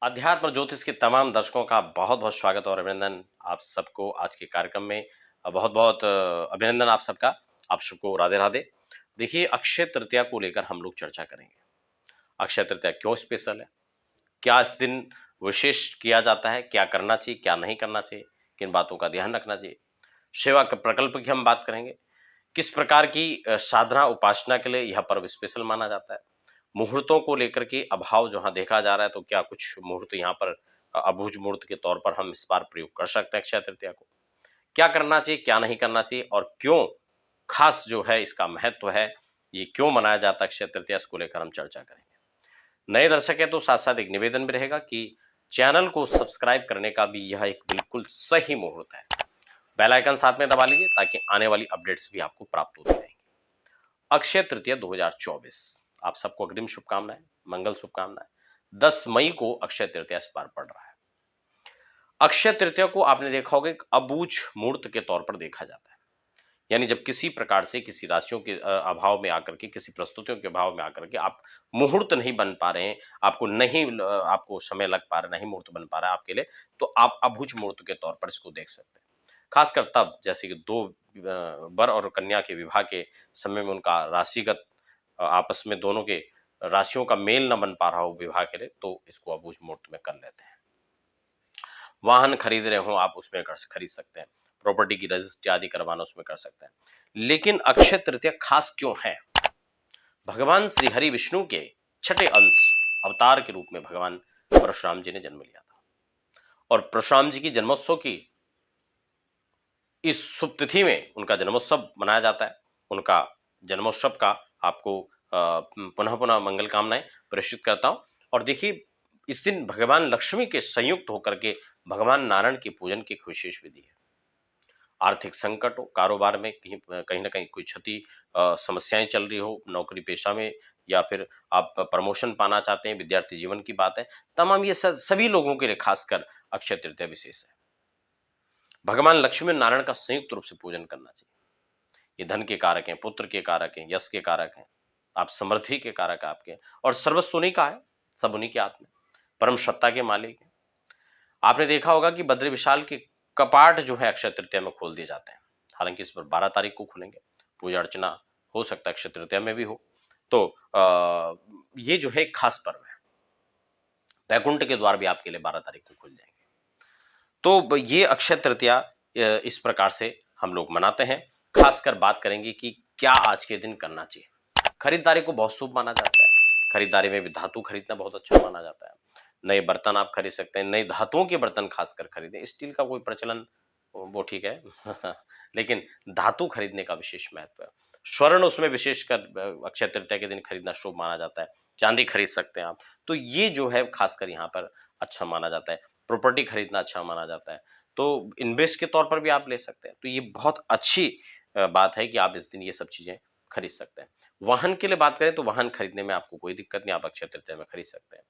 अध्यात्म ज्योतिष के तमाम दर्शकों का बहुत बहुत स्वागत और अभिनंदन आप सबको आज के कार्यक्रम में। बहुत बहुत अभिनंदन आप सबका। आप सबको राधे राधे। देखिए, अक्षय तृतीया को लेकर हम लोग चर्चा करेंगे। अक्षय तृतीया क्यों स्पेशल है, क्या इस दिन विशेष किया जाता है, क्या करना चाहिए क्या नहीं करना चाहिए, किन बातों का ध्यान रखना चाहिए। सेवा के प्रकल्प की हम बात करेंगे। किस प्रकार की साधना उपासना के लिए यह पर्व स्पेशल माना जाता है। मुहूर्तों को लेकर के अभाव जहां देखा जा रहा है, तो क्या कुछ मुहूर्त यहाँ पर अबूझ मुहूर्त के तौर पर हम इस बार प्रयोग कर सकते हैं अक्षय तृतीया को। क्या करना चाहिए क्या नहीं करना चाहिए और क्यों खास जो है इसका महत्व है, ये क्यों मनाया जाता है अक्षय तृतीया, इसको लेकर हम चर्चा करेंगे। नए दर्शक है तो साथ साथ एक निवेदन भी रहेगा कि चैनल को सब्सक्राइब करने का भी यह एक बिल्कुल सही मुहूर्त है। बेल आइकन साथ में दबा लीजिए ताकि आने वाली अपडेट्स भी आपको प्राप्त होती रहेंगी। अक्षय तृतीया 2024 आप सबको अग्रिम शुभकामनाएं, मंगल शुभकामनाएं। 10 मई को अक्षय तृतीया इस बार पड़ रहा है। अक्षय तृतीया को आपने देखा होगा एक अबूझ मुहूर्त के तौर पर देखा जाता है। यानी जब किसी प्रकार से किसी राशियों के अभाव में आकर के, किसी प्रस्तुतियों के अभाव में आकर के आप मुहूर्त नहीं बन पा रहे हैं, आपको नहीं आपको समय लग पा रहा है, नहीं मुहूर्त बन पा रहा है आपके लिए, तो आप अबूझ मुहूर्त के तौर पर इसको देख सकते हैं। खासकर तब जैसे कि दो वर और कन्या के विवाह के समय में उनका राशिगत आपस में दोनों के राशियों का मेल न बन पा रहा हो विवाह के लिए, तो इसको अबूझ मुहूर्त में कर लेते हैं। वाहन खरीद रहे हो आप, उसमें खरीद सकते हैं। प्रॉपर्टी की रजिस्ट्री आदि करवाना, उसमें कर सकते हैं। लेकिन अक्षय तृतीया खास क्यों है? भगवान श्री हरि विष्णु के छठे अंश अवतार के रूप में भगवान परशुराम जी ने जन्म लिया था और परशुराम जी की जन्मोत्सव की इस शुभ तिथि में उनका जन्मोत्सव मनाया जाता है। उनका जन्मोत्सव का आपको पुनः पुनः मंगल कामनाएं प्रेषित करता हूं। और देखिए, इस दिन भगवान लक्ष्मी के संयुक्त होकर के भगवान नारायण के पूजन की एक विशेष विधि है। आर्थिक संकट हो, कारोबार में कहीं कहीं ना कहीं कोई क्षति, समस्याएं चल रही हो नौकरी पेशा में, या फिर आप प्रमोशन पाना चाहते हैं, विद्यार्थी जीवन की बात है, तमाम ये सभी लोगों के लिए खासकर अक्षय तृतीया विशेष है। भगवान लक्ष्मी और नारायण का संयुक्त रूप से पूजन करना चाहिए। ये धन के कारक हैं, पुत्र के कारक हैं, यश के कारक हैं, आप समृद्धि के कारक हैं आपके, और सर्वस्व उन्हीं का है, सब उन्हीं के हाथ में, परम सत्ता के मालिक हैं। आपने देखा होगा कि बद्री विशाल के कपाट जो है अक्षय तृतीया में खोल दिए जाते हैं। हालांकि इस पर 12 तारीख को खुलेंगे, पूजा अर्चना हो सकता है अक्षय तृतीया में भी हो। तो ये जो है एक खास पर्व है। वैकुंठ के द्वार भी आपके लिए 12 तारीख को खुल जाएंगे। तो ये अक्षय तृतीया इस प्रकार से हम लोग मनाते हैं। खासकर बात करेंगे कि क्या आज के दिन करना चाहिए। खरीदारी को बहुत शुभ माना जाता है। खरीदारी में भी धातु खरीदना बहुत अच्छा माना जाता है। नए बर्तन आप खरीद सकते हैं, नए धातुओं के बर्तन खासकर खरीदें। स्टील का कोई प्रचलन वो ठीक है लेकिन धातु खरीदने का विशेष महत्व है। स्वर्ण उसमें विशेषकर अक्षय तृतीया के दिन खरीदना शुभ माना जाता है। चांदी खरीद सकते हैं आप। तो ये जो है खासकर यहाँ पर अच्छा माना जाता है। प्रॉपर्टी खरीदना अच्छा माना जाता है। तो इन्वेस्ट के तौर पर भी आप ले सकते हैं। तो ये बहुत अच्छी बात है कि आप इस दिन ये सब चीजें खरीद सकते हैं। वाहन के लिए बात करें तो वाहन खरीदने में आपको कोई दिक्कत नहीं, आप अक्षय तृतीया में खरीद सकते हैं।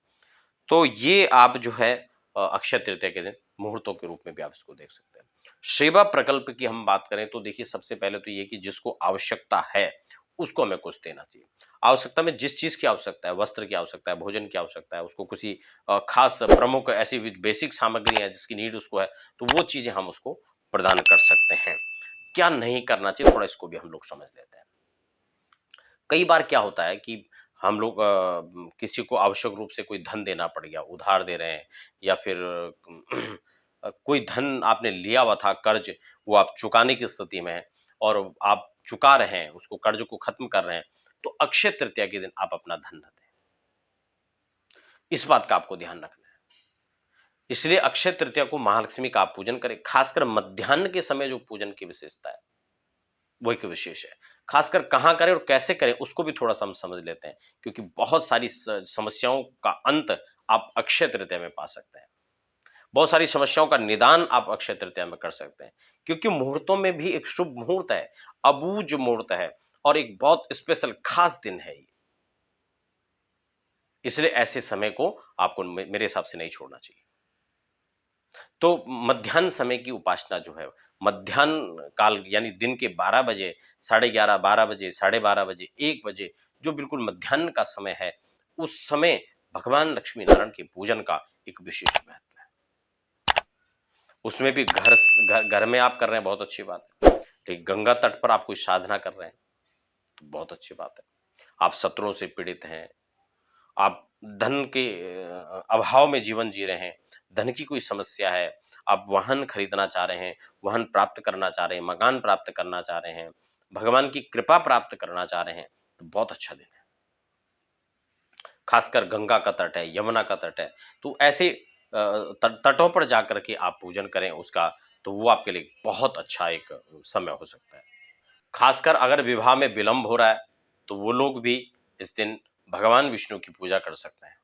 तो ये आप जो है अक्षय तृतीया के दिन मुहूर्तों के रूप में भी आप इसको देख सकते हैं। सेवा प्रकल्प की हम बात करें तो देखिए, सबसे पहले तो ये कि जिसको आवश्यकता है उसको हमें कुछ देना चाहिए। आवश्यकता में जिस चीज की आवश्यकता है, वस्त्र की आवश्यकता है, भोजन की आवश्यकता है, उसको किसी खास प्रमुख ऐसी बेसिक सामग्री है जिसकी नीड उसको है, तो वो चीजें हम उसको प्रदान कर सकते हैं। क्या नहीं करना चाहिए, थोड़ा इसको भी हम लोग समझ लेते हैं। कई बार क्या होता है कि हम लोग किसी को आवश्यक रूप से कोई धन देना पड़ गया, उधार दे रहे हैं, या फिर कोई धन आपने लिया हुआ था कर्ज, वो आप चुकाने की स्थिति में है और आप चुका रहे हैं, उसको कर्ज को खत्म कर रहे हैं, तो अक्षय तृतीया के दिन आप अपना धन न दें। इस बात का आपको ध्यान रखना है। इसलिए अक्षय तृतीया को महालक्ष्मी का आप पूजन करें। खासकर मध्याह्न के समय जो पूजन की विशेषता है वो एक विशेष है। खासकर कहाँ करें और कैसे करें उसको भी थोड़ा-सा हम समझ लेते हैं, क्योंकि बहुत सारी समस्याओं का अंत आप अक्षय तृतीया में पा सकते हैं। बहुत सारी समस्याओं का निदान आप अक्षय तृतीया में कर सकते हैं, क्योंकि मुहूर्तों में भी एक शुभ मुहूर्त है, अबूझ मुहूर्त है और एक बहुत स्पेशल खास दिन है ये। इसलिए ऐसे समय को आपको मेरे हिसाब से नहीं छोड़ना चाहिए। तो मध्याह्न समय की उपासना जो है, मध्याह्न काल यानी दिन के 12 बजे, 11:30, 12 बजे, 12:30 बजे, 1 बजे, जो बिल्कुल मध्याह्न का समय है, उस समय भगवान लक्ष्मी नारायण के पूजन का एक विशेष महत्व है। उसमें भी घर में आप कर रहे हैं, बहुत अच्छी बात है। लेकिन गंगा तट पर आप कोई साधना कर रहे हैं तो बहुत अच्छी बात है। आप शत्रुओं से पीड़ित हैं, आप धन के अभाव में जीवन जी रहे हैं, धन की कोई समस्या है, आप वाहन खरीदना चाह रहे हैं, वाहन प्राप्त करना चाह रहे हैं, मकान प्राप्त करना चाह रहे हैं, भगवान की कृपा प्राप्त करना चाह रहे हैं, तो बहुत अच्छा दिन है। खासकर गंगा का तट है, यमुना का तट है, तो ऐसे तटों पर जाकर के आप पूजन करें उसका, तो वो आपके लिए बहुत अच्छा एक समय हो सकता है। खासकर अगर विवाह में विलंब हो रहा है, तो वो लोग भी इस दिन भगवान विष्णु की पूजा कर सकते हैं।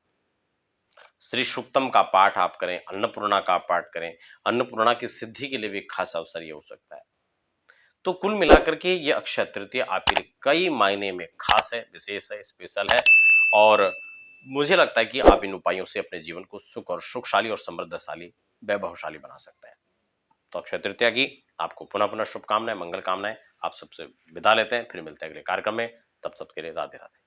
श्री सूक्तम का पाठ आप करें, अन्नपूर्णा का पाठ करें, अन्नपूर्णा की सिद्धि के लिए भी एक खास अवसर ये हो सकता है। तो कुल मिलाकर के ये अक्षय तृतीया आपके लिए कई मायने में खास है, विशेष है, स्पेशल है और मुझे लगता है कि आप इन उपायों से अपने जीवन को सुख और सुखशाली और समृद्धशाली, वैभवशाली बना सकते हैं। तो अक्षय तृतीया की आपको पुनः पुनः शुभकामनाएं, मंगल कामनाएं। आप सबसे विदा लेते हैं, फिर मिलते हैं अगले कार्यक्रम में। तब तक के लिए राधे राधे।